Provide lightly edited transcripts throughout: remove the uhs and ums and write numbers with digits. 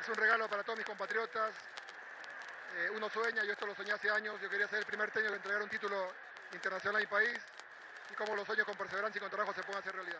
Es un regalo para todos mis compatriotas. Uno sueña, yo esto lo soñé hace años, yo quería ser el primer técnico que entregara un título internacional a mi país, y como los sueños con perseverancia y con trabajo se pueden hacer realidad.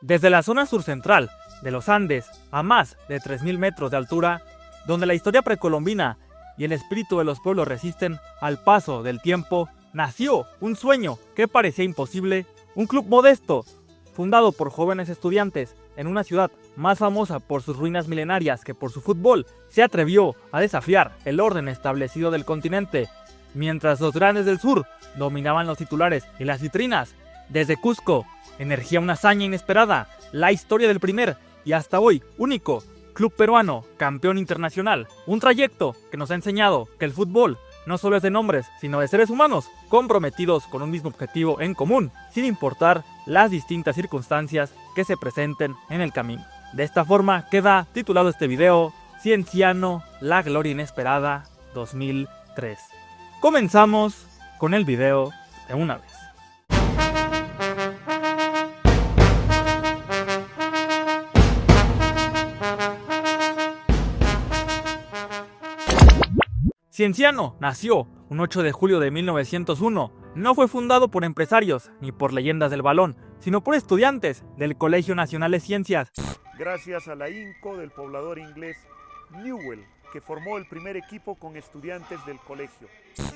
Desde la zona surcentral de los Andes, a más de 3000 metros de altura, donde la historia precolombina y el espíritu de los pueblos resisten al paso del tiempo, nació un sueño que parecía imposible, un club modesto, fundado por jóvenes estudiantes en una ciudad más famosa por sus ruinas milenarias que por su fútbol, se atrevió a desafiar el orden establecido del continente, mientras los grandes del sur dominaban los titulares y las vitrinas. Desde Cusco, emergía una hazaña inesperada, la historia del primer y hasta hoy único club peruano campeón internacional, un trayecto que nos ha enseñado que el fútbol no solo es de nombres, sino de seres humanos comprometidos con un mismo objetivo en común, sin importar las distintas circunstancias que se presenten en el camino. De esta forma queda titulado este video, Cienciano, la gloria inesperada 2003. Comenzamos con el video de una vez. Cienciano nació un 8 de julio de 1901. No fue fundado por empresarios ni por leyendas del balón, sino por estudiantes del Colegio Nacional de Ciencias. Gracias al ahínco del poblador inglés Newell, que formó el primer equipo con estudiantes del colegio.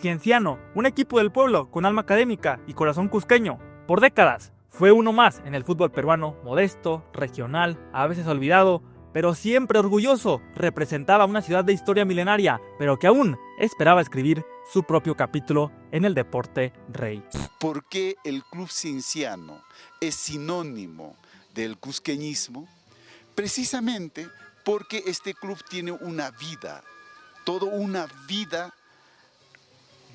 Cienciano, un equipo del pueblo con alma académica y corazón cusqueño. Por décadas, fue uno más en el fútbol peruano, modesto, regional, a veces olvidado, pero siempre orgulloso. Representaba una ciudad de historia milenaria, pero que aún esperaba escribir su propio capítulo en el deporte rey. ¿Por qué el Club Cienciano es sinónimo del cusqueñismo? Precisamente porque este club tiene una vida, toda una vida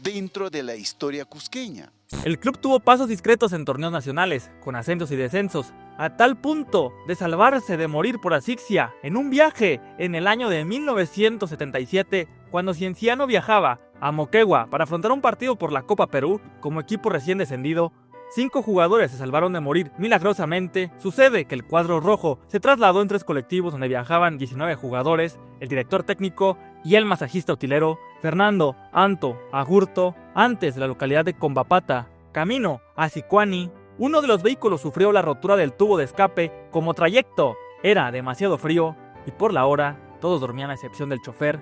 dentro de la historia cusqueña. El club tuvo pasos discretos en torneos nacionales, con ascensos y descensos, a tal punto de salvarse de morir por asfixia en un viaje en el año de 1977, cuando Cienciano viajaba a Moquegua para afrontar un partido por la Copa Perú como equipo recién descendido. 5 jugadores se salvaron de morir milagrosamente. Sucede que el cuadro rojo se trasladó en 3 colectivos donde viajaban 19 jugadores, el director técnico y el masajista utilero, Fernando Anto Agurto, antes de la localidad de Combapata, camino a Sicuani. Uno de los vehículos sufrió la rotura del tubo de escape. Como trayecto era demasiado frío y por la hora todos dormían a excepción del chofer.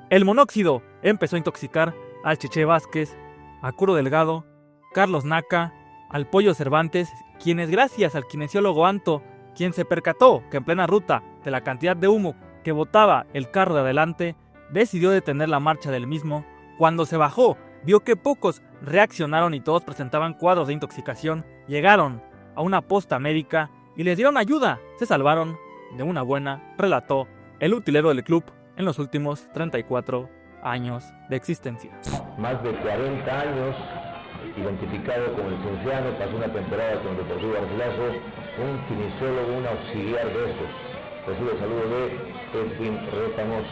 El monóxido empezó a intoxicar al Cheche Vázquez, a Curo Delgado, Carlos Naca, al Pollo Cervantes, quienes gracias al kinesiólogo Anto, quien se percató que en plena ruta de la cantidad de humo que botaba el carro de adelante, decidió detener la marcha del mismo. Cuando se bajó, vio que pocos reaccionaron y todos presentaban cuadros de intoxicación. Llegaron a una posta médica y les dieron ayuda. Se salvaron de una buena, relató el utilero del club en los últimos 34 años de existencia. Más de 40 años identificado como el Cienciano, pasó una temporada con el Deportivo Garcilaso, un kinesiólogo, un auxiliar de estos. Recibe el saludo de Edwin Retamoso.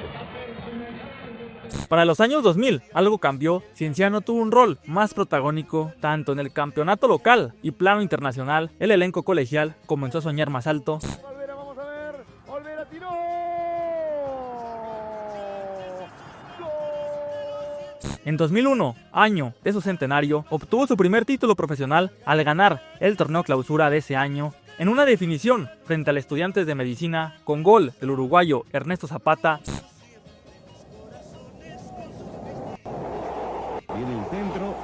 Para los años 2000, algo cambió. Cienciano tuvo un rol más protagónico, tanto en el campeonato local y plano internacional. El elenco colegial comenzó a soñar más alto. Olvera, vamos a ver, Olvera tiró. En 2001, año de su centenario, obtuvo su primer título profesional al ganar el torneo clausura de ese año en una definición frente al Estudiantes de Medicina con gol del uruguayo Ernesto Zapata. Viene el centro,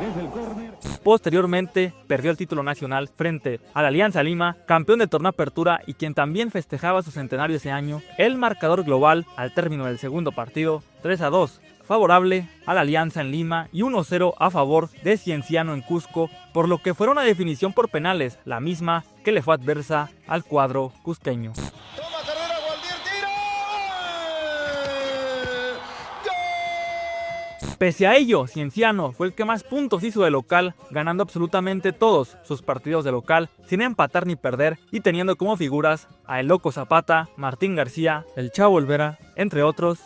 desde el córner. Posteriormente, perdió el título nacional frente a la Alianza Lima, campeón del torneo Apertura y quien también festejaba su centenario ese año. El marcador global al término del segundo partido, 3-2, favorable a la Alianza en Lima y 1-0 a favor de Cienciano en Cusco, por lo que fueron una definición por penales, la misma que le fue adversa al cuadro cusqueño. Pese a ello, Cienciano fue el que más puntos hizo de local, ganando absolutamente todos sus partidos de local, sin empatar ni perder, y teniendo como figuras a El Loco Zapata, Martín García, El Chavo Olvera, entre otros.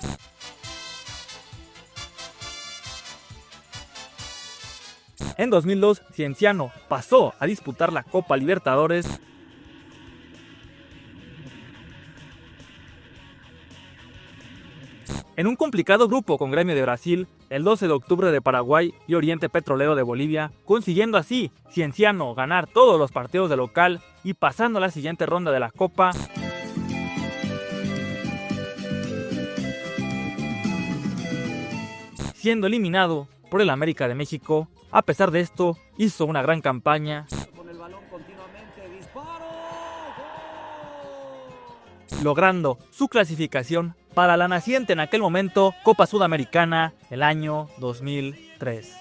En 2002, Cienciano pasó a disputar la Copa Libertadores. En un complicado grupo con Gremio de Brasil, el 12 de octubre de Paraguay y Oriente Petrolero de Bolivia, consiguiendo así Cienciano ganar todos los partidos de local y pasando a la siguiente ronda de la Copa. Siendo eliminado por el América de México. A pesar de esto, hizo una gran campaña, logrando su clasificación para la naciente en aquel momento Copa Sudamericana el año 2003.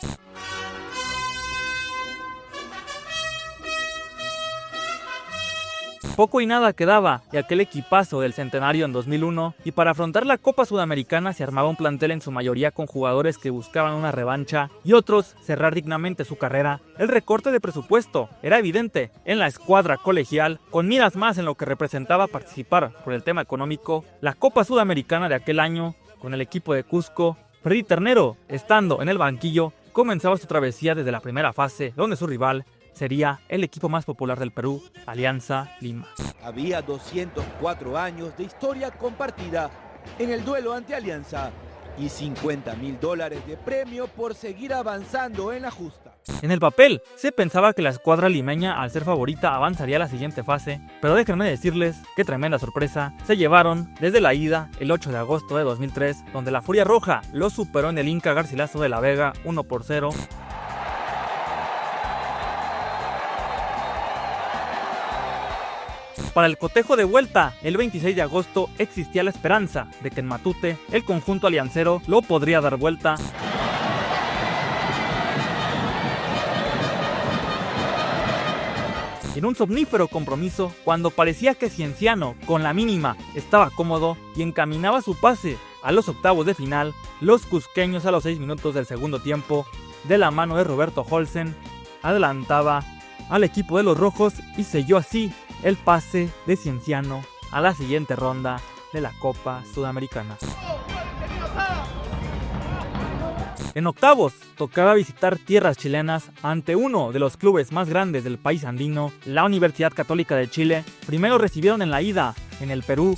Poco y nada quedaba de aquel equipazo del centenario en 2001, y para afrontar la Copa Sudamericana se armaba un plantel en su mayoría con jugadores que buscaban una revancha y otros cerrar dignamente su carrera. El recorte de presupuesto era evidente en la escuadra colegial, con miras más en lo que representaba participar por el tema económico. La Copa Sudamericana de aquel año, con el equipo de Cusco, Freddy Ternero, estando en el banquillo, comenzaba su travesía desde la primera fase, donde su rival sería el equipo más popular del Perú, Alianza Lima. Había 204 años de historia compartida en el duelo ante Alianza y $50.000 de premio por seguir avanzando en la justa. En el papel, se pensaba que la escuadra limeña, al ser favorita, avanzaría a la siguiente fase, pero déjenme decirles qué tremenda sorpresa se llevaron desde la ida el 8 de agosto de 2003, donde la Furia Roja lo superó en el Inca Garcilaso de la Vega 1-0. Para el cotejo de vuelta, el 26 de agosto existía la esperanza de que en Matute el conjunto aliancero lo podría dar vuelta. En un somnífero compromiso, cuando parecía que Cienciano, con la mínima, estaba cómodo y encaminaba su pase a los octavos de final, los cusqueños a los 6 minutos del segundo tiempo, de la mano de Roberto Holsen, adelantaba al equipo de los rojos y selló así el pase de Cienciano a la siguiente ronda de la Copa Sudamericana. En octavos, tocaba visitar tierras chilenas ante uno de los clubes más grandes del país andino, la Universidad Católica de Chile. Primero recibieron en la ida en el Perú.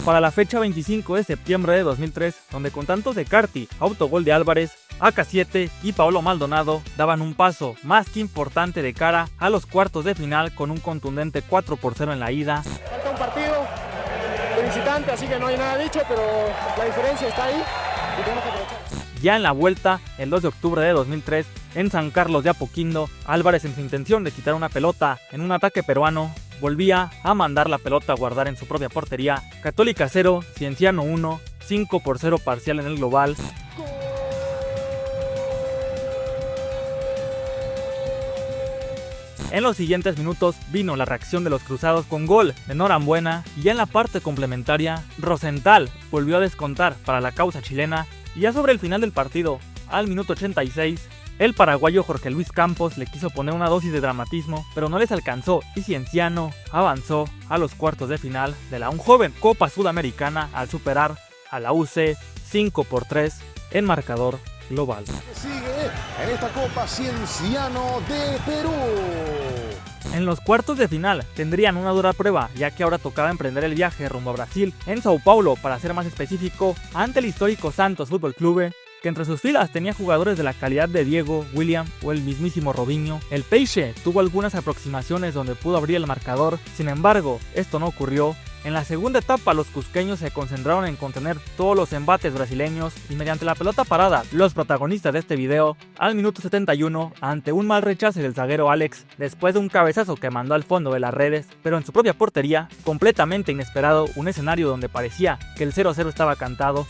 Para la fecha 25 de septiembre de 2003, donde con tantos de Carti, autogol de Álvarez, AK7 y Paolo Maldonado daban un paso más que importante de cara a los cuartos de final con un contundente 4-0 en la ida. Falta un partido de visitante, así que no hay nada dicho, pero la diferencia está ahí y tenemos que aprovechar. Ya en la vuelta, el 2 de octubre de 2003, en San Carlos de Apoquindo, Álvarez, en su intención de quitar una pelota en un ataque peruano, volvía a mandar la pelota a guardar en su propia portería. Católica 0, Cienciano 1, 5-0 parcial en el global. En los siguientes minutos vino la reacción de los cruzados con gol de Norambuena, y ya en la parte complementaria, Rosenthal volvió a descontar para la causa chilena, y ya sobre el final del partido, al minuto 86, el paraguayo Jorge Luis Campos le quiso poner una dosis de dramatismo, pero no les alcanzó y Cienciano avanzó a los cuartos de final de la aún joven Copa Sudamericana al superar a la UC 5-3 en marcador global. Sigue en esta Copa Cienciano de Perú. En los cuartos de final tendrían una dura prueba, ya que ahora tocaba emprender el viaje rumbo a Brasil, en Sao Paulo para ser más específico, ante el histórico Santos Fútbol Clube, que entre sus filas tenía jugadores de la calidad de Diego, William o el mismísimo Robinho. El Peixe tuvo algunas aproximaciones donde pudo abrir el marcador, sin embargo, esto no ocurrió. En la segunda etapa, los cusqueños se concentraron en contener todos los embates brasileños y mediante la pelota parada, los protagonistas de este video, al minuto 71, ante un mal rechace del zaguero Alex, después de un cabezazo que mandó al fondo de las redes, pero en su propia portería, completamente inesperado, un escenario donde parecía que el 0-0 estaba cantado.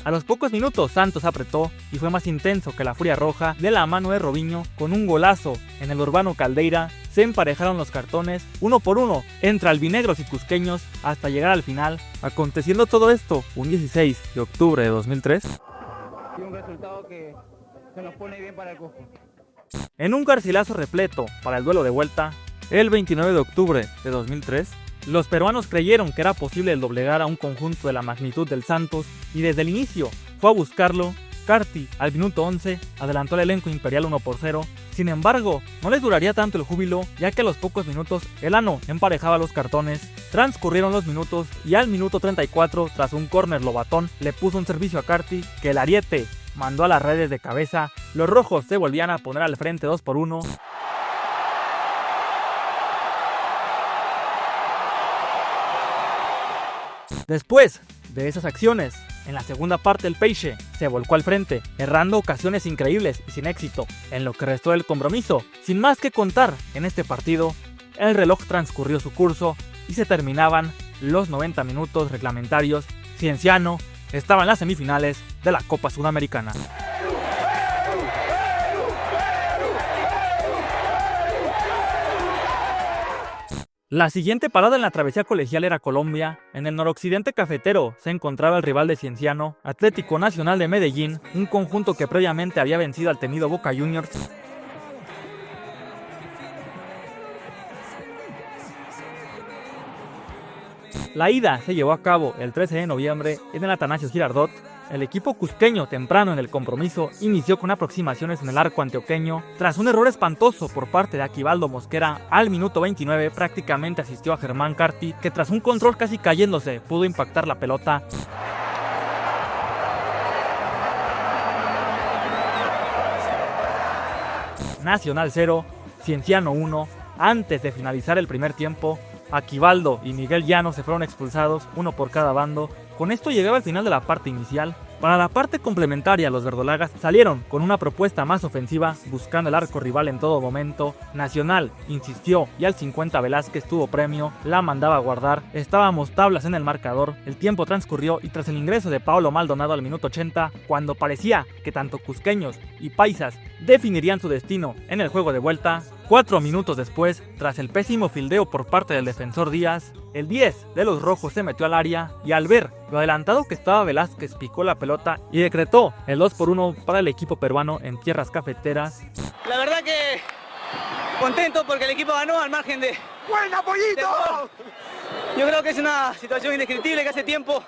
A los pocos minutos Santos apretó y fue más intenso que la Furia Roja de la mano de Robinho. Con un golazo en el Urbano Caldeira se emparejaron los cartones 1 por 1 entre albinegros y cusqueños hasta llegar al final. Aconteciendo todo esto un 16 de octubre de 2003. Y un resultado que se nos pone bien para el Cusco. En un Garcilaso repleto para el duelo de vuelta, el 29 de octubre de 2003, los peruanos creyeron que era posible el doblegar a un conjunto de la magnitud del Santos y desde el inicio fue a buscarlo Carti, al minuto 11, adelantó al elenco imperial 1-0. Sin embargo, no les duraría tanto el júbilo, ya que a los pocos minutos Elano emparejaba los cartones. Transcurrieron los minutos y al minuto 34, tras un córner Lobatón, le puso un servicio a Carti que el ariete mandó a las redes de cabeza. Los rojos se volvían a poner al frente 2-1. Después de esas acciones, en la segunda parte el Peixe se volcó al frente, errando ocasiones increíbles y sin éxito. En lo que restó del compromiso, sin más que contar en este partido, el reloj transcurrió su curso y se terminaban los 90 minutos reglamentarios. Cienciano estaba en las semifinales de la Copa Sudamericana. La siguiente parada en la travesía colegial era Colombia. En el noroccidente cafetero se encontraba el rival de Cienciano, Atlético Nacional de Medellín, un conjunto que previamente había vencido al temido Boca Juniors. La ida se llevó a cabo el 13 de noviembre en el Atanasio Girardot. El equipo cusqueño temprano en el compromiso inició con aproximaciones en el arco antioqueño. Tras un error espantoso por parte de Aquivaldo Mosquera, al minuto 29 prácticamente asistió a Germán Carti, que tras un control casi cayéndose pudo impactar la pelota. Nacional 0, Cienciano 1. Antes de finalizar el primer tiempo, Aquivaldo y Miguel Llano se fueron expulsados, uno por cada bando. Con esto llegaba al final de la parte inicial. Para la parte complementaria, los verdolagas salieron con una propuesta más ofensiva, buscando el arco rival en todo momento. Nacional insistió y al 50 Velázquez tuvo premio, la mandaba a guardar. Estábamos tablas en el marcador, el tiempo transcurrió y tras el ingreso de Paolo Maldonado al minuto 80, cuando parecía que tanto cusqueños y paisas definirían su destino en el juego de vuelta, 4 minutos después, tras el pésimo fildeo por parte del defensor Díaz, el 10 de los rojos se metió al área y al ver lo adelantado que estaba Velázquez picó la pelota y decretó el 2-1 para el equipo peruano en tierras cafeteras. La verdad que contento porque el equipo ganó al margen de... ¡Buena, pollito! Yo creo que es una situación indescriptible que hace tiempo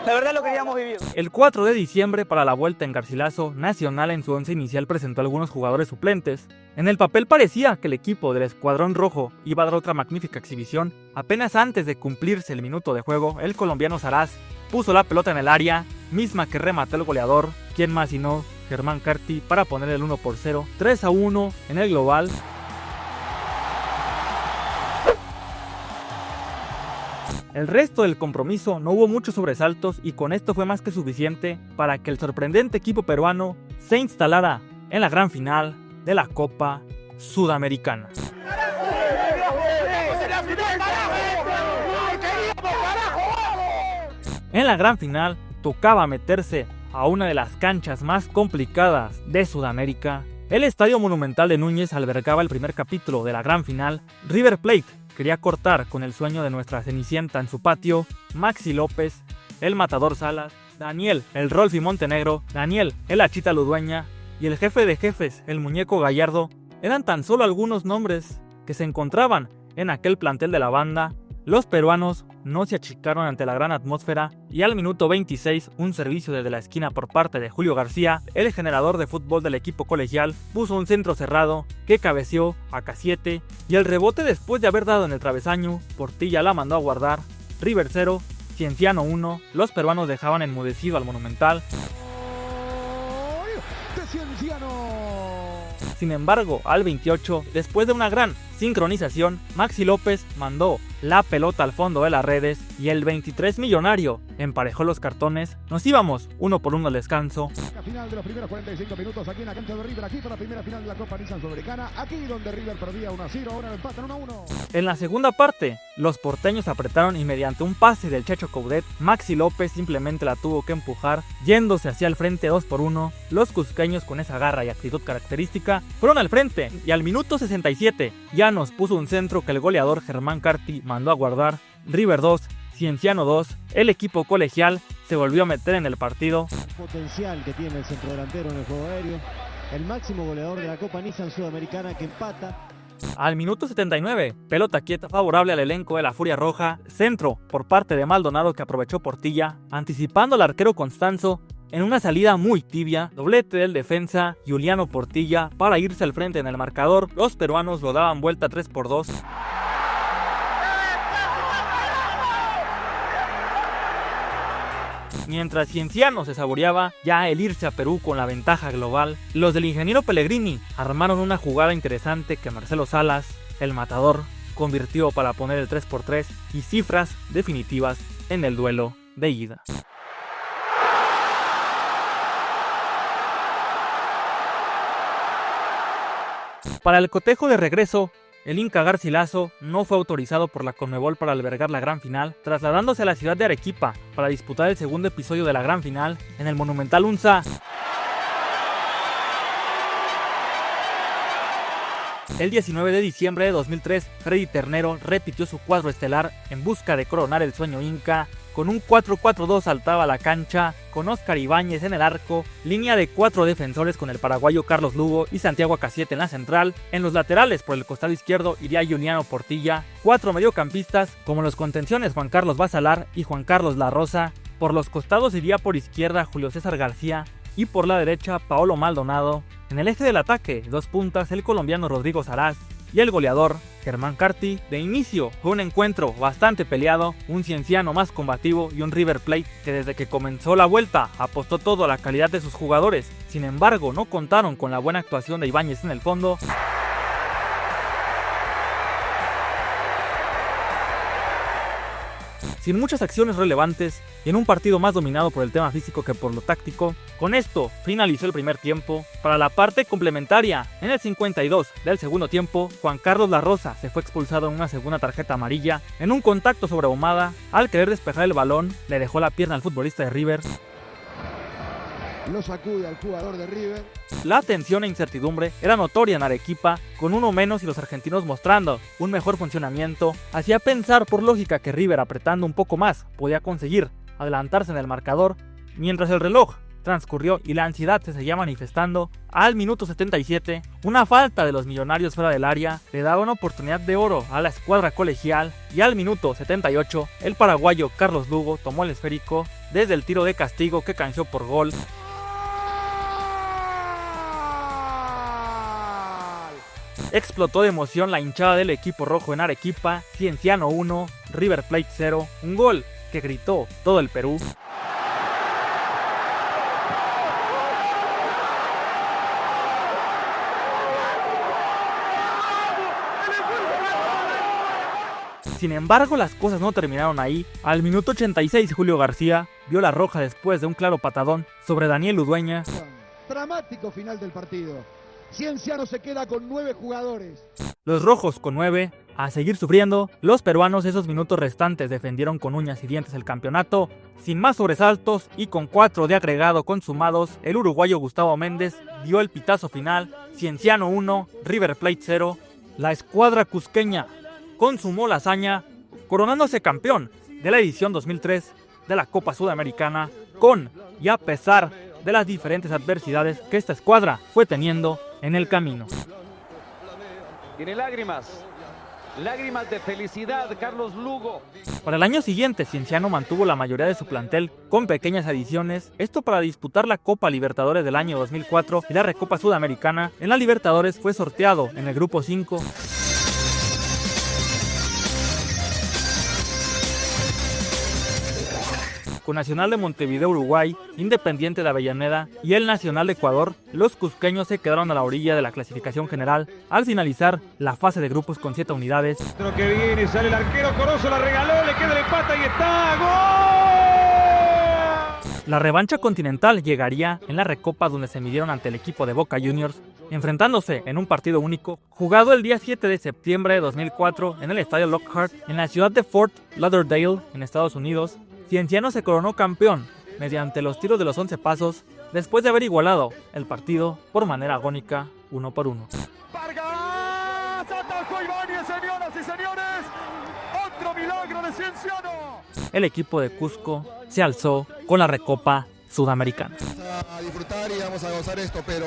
la verdad lo queríamos vivir. El 4 de diciembre para la vuelta en Garcilaso, Nacional en su once inicial presentó a algunos jugadores suplentes. En el papel parecía que el equipo del Escuadrón Rojo iba a dar otra magnífica exhibición. Apenas antes de cumplirse el minuto de juego, el colombiano Saraz puso la pelota en el área, misma que remató el goleador, quien más y no, Germán Carti, para poner el 1-0, 3-1 en el global. El resto del compromiso no hubo muchos sobresaltos y con esto fue más que suficiente para que el sorprendente equipo peruano se instalara en la gran final de la Copa Sudamericana. En la gran final tocaba meterse a una de las canchas más complicadas de Sudamérica. El Estadio Monumental de Núñez albergaba el primer capítulo de la gran final. River Plate quería cortar con el sueño de nuestra Cenicienta en su patio. Maxi López, el Matador Salas, Daniel, el Rolfi Montenegro, Daniel, el Achita Ludueña y el jefe de jefes, el Muñeco Gallardo, eran tan solo algunos nombres que se encontraban en aquel plantel de la banda. Los peruanos no se achicaron ante la gran atmósfera y al minuto 26 un servicio desde la esquina por parte de Julio García, el generador de fútbol del equipo colegial, puso un centro cerrado que cabeceó a K7 y el rebote después de haber dado en el travesaño, Portilla la mandó a guardar. River 0, Cienciano 1, los peruanos dejaban enmudecido al Monumental. Sin embargo, al 28, después de una gran sincronización, Maxi López mandó la pelota al fondo de las redes y el 23 millonario emparejó los cartones. Nos íbamos 1-1 al descanso. La final de los primeros 45 minutos aquí en la cancha de River, aquí para la primera final de la Copa Nissan Sudamericana, aquí donde River perdía 1-0, ahora lo empatan 1-1. En la segunda parte, los porteños apretaron y mediante un pase del Checho Coudet, Maxi López simplemente la tuvo que empujar, yéndose hacia el frente 2-1. Los cusqueños, con esa garra y actitud característica, fueron al frente y al minuto 67 ya nos puso un centro que el goleador Germán Carti mandó a guardar. River 2, Cienciano 2, el equipo colegial se volvió a meter en el partido. Potencial que tiene el centrodelantero en el juego aéreo, el máximo goleador de la Copa Nissan Sudamericana que empata. Al minuto 79, pelota quieta favorable al elenco de la Furia Roja, centro por parte de Maldonado que aprovechó Portilla, anticipando al arquero Constanzo en una salida muy tibia, doblete del defensa Juliano Portilla para irse al frente en el marcador. Los peruanos lo daban vuelta 3-2. Mientras Cienciano se saboreaba ya el irse a Perú con la ventaja global, los del ingeniero Pellegrini armaron una jugada interesante que Marcelo Salas, el matador, convirtió para poner el 3-3 y cifras definitivas en el duelo de ida. Para el cotejo de regreso, el Inca Garcilaso no fue autorizado por la Conmebol para albergar la gran final, trasladándose a la ciudad de Arequipa para disputar el segundo episodio de la gran final en el Monumental UNSA. El 19 de diciembre de 2003, Freddy Ternero repitió su cuadro estelar en busca de coronar el sueño inca. Con un 4-4-2 saltaba a la cancha, con Oscar Ibáñez en el arco, línea de 4 defensores con el paraguayo Carlos Lugo y Santiago Acaciete en la central. En los laterales por el costado izquierdo iría Juliano Portilla, 4 mediocampistas como los contenciones Juan Carlos Basalar y Juan Carlos La Rosa. Por los costados iría por izquierda Julio César García y por la derecha Paolo Maldonado. En el eje del ataque, 2 puntas el colombiano Rodrigo Saraz y el goleador Germán Carti. De inicio fue un encuentro bastante peleado, un Cienciano más combativo y un River Plate que desde que comenzó la vuelta apostó todo a la calidad de sus jugadores. Sin embargo, no contaron con la buena actuación de Ibáñez en el fondo. Sin muchas acciones relevantes y en un partido más dominado por el tema físico que por lo táctico, con esto finalizó el primer tiempo. Para la parte complementaria, en el 52 del segundo tiempo, Juan Carlos La Rosa se fue expulsado en una segunda tarjeta amarilla en un contacto sobre Ahumada. Al querer despejar el balón, le dejó la pierna al futbolista de River. Lo sacude al jugador de River. La tensión e incertidumbre era notoria en Arequipa, con uno menos y los argentinos mostrando un mejor funcionamiento. Hacía pensar por lógica que River, apretando un poco más, podía conseguir adelantarse en el marcador. Mientras el reloj transcurrió y la ansiedad se seguía manifestando, al minuto 77, una falta de los millonarios fuera del área le daba una oportunidad de oro a la escuadra colegial, y al minuto 78, el paraguayo Carlos Lugo tomó el esférico desde el tiro de castigo que canjeó por gol. Explotó de emoción la hinchada del equipo rojo en Arequipa. Cienciano 1, River Plate 0, un gol que gritó todo el Perú. Sin embargo, las cosas no terminaron ahí. Al minuto 86, Julio García vio la roja después de un claro patadón sobre Daniel Udueña. Dramático final del partido. Cienciano se queda con 9 jugadores. Los rojos con 9, a seguir sufriendo. Los peruanos esos minutos restantes defendieron con uñas y dientes el campeonato. Sin más sobresaltos y con 4 de agregado consumados, el uruguayo Gustavo Méndez dio el pitazo final. Cienciano 1, River Plate 0. La escuadra cusqueña consumó la hazaña, coronándose campeón de la edición 2003 de la Copa Sudamericana, con y a pesar de las diferentes adversidades que esta escuadra fue teniendo en el camino. Tiene lágrimas de felicidad Carlos Lugo. Para el año siguiente, Cienciano mantuvo la mayoría de su plantel con pequeñas adiciones, esto para disputar la Copa Libertadores del año 2004 y la Recopa Sudamericana. En la Libertadores fue sorteado en el grupo 5. Con Nacional de Montevideo, Uruguay, Independiente de Avellaneda y el Nacional de Ecuador, los cusqueños se quedaron a la orilla de la clasificación general al finalizar la fase de grupos con 7 unidades. Lo que viene, sale el arquero, Corozo la regaló, le queda el empate y está ¡gol! La revancha continental llegaría en la Recopa, donde se midieron ante el equipo de Boca Juniors, enfrentándose en un partido único, jugado el día 7 de septiembre de 2004 en el estadio Lockhart, en la ciudad de Fort Lauderdale, en Estados Unidos. Cienciano se coronó campeón mediante los tiros de los 11 pasos, después de haber igualado el partido por manera agónica 1-1. ¡Vargas! ¡Atajó Ibáñez, señoras y señores! ¡Otro milagro de Cienciano! El equipo de Cusco se alzó con la Recopa Sudamericana. Vamos a disfrutar y vamos a gozar esto, pero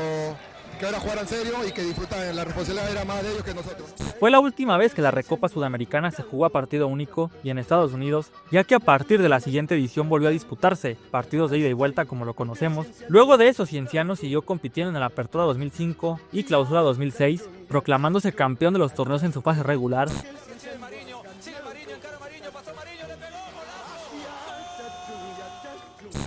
que ahora jugaran serio y que disfrutaran. La responsabilidad era más de ellos que nosotros. Fue la última vez que la Recopa Sudamericana se jugó a partido único y en Estados Unidos, ya que a partir de la siguiente edición volvió a disputarse partidos de ida y vuelta como lo conocemos. Luego de eso, Cienciano siguió compitiendo en la Apertura 2005 y Clausura 2006, proclamándose campeón de los torneos en su fase regular.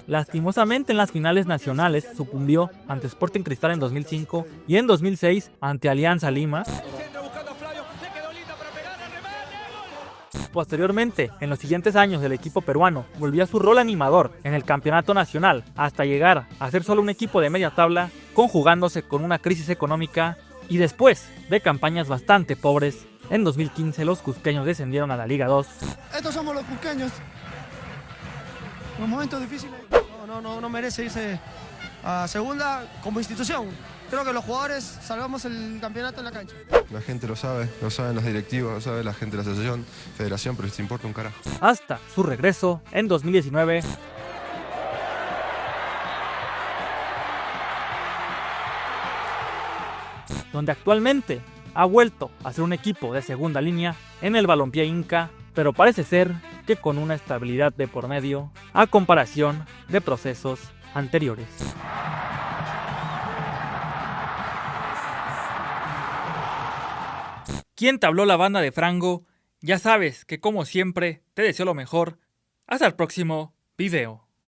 Lastimosamente en las finales nacionales sucumbió ante Sporting Cristal en 2005 y en 2006 ante Alianza Lima. Posteriormente, en los siguientes años el equipo peruano volvió a su rol animador en el campeonato nacional hasta llegar a ser solo un equipo de media tabla, conjugándose con una crisis económica y después de campañas bastante pobres, en 2015 los cusqueños descendieron a la Liga 2. Estos somos los cusqueños. En los momentos difíciles no merece irse a segunda como institución. Creo que los jugadores salvamos el campeonato en la cancha. La gente lo saben los directivos, lo sabe la gente de la asociación, federación, pero les importa un carajo. Hasta su regreso en 2019. Donde actualmente ha vuelto a ser un equipo de segunda línea en el balompié Inca, pero parece ser que con una estabilidad de por medio a comparación de procesos anteriores. ¿Quién te habló? La banda de Frango. Ya sabes que como siempre te deseo lo mejor. Hasta el próximo video.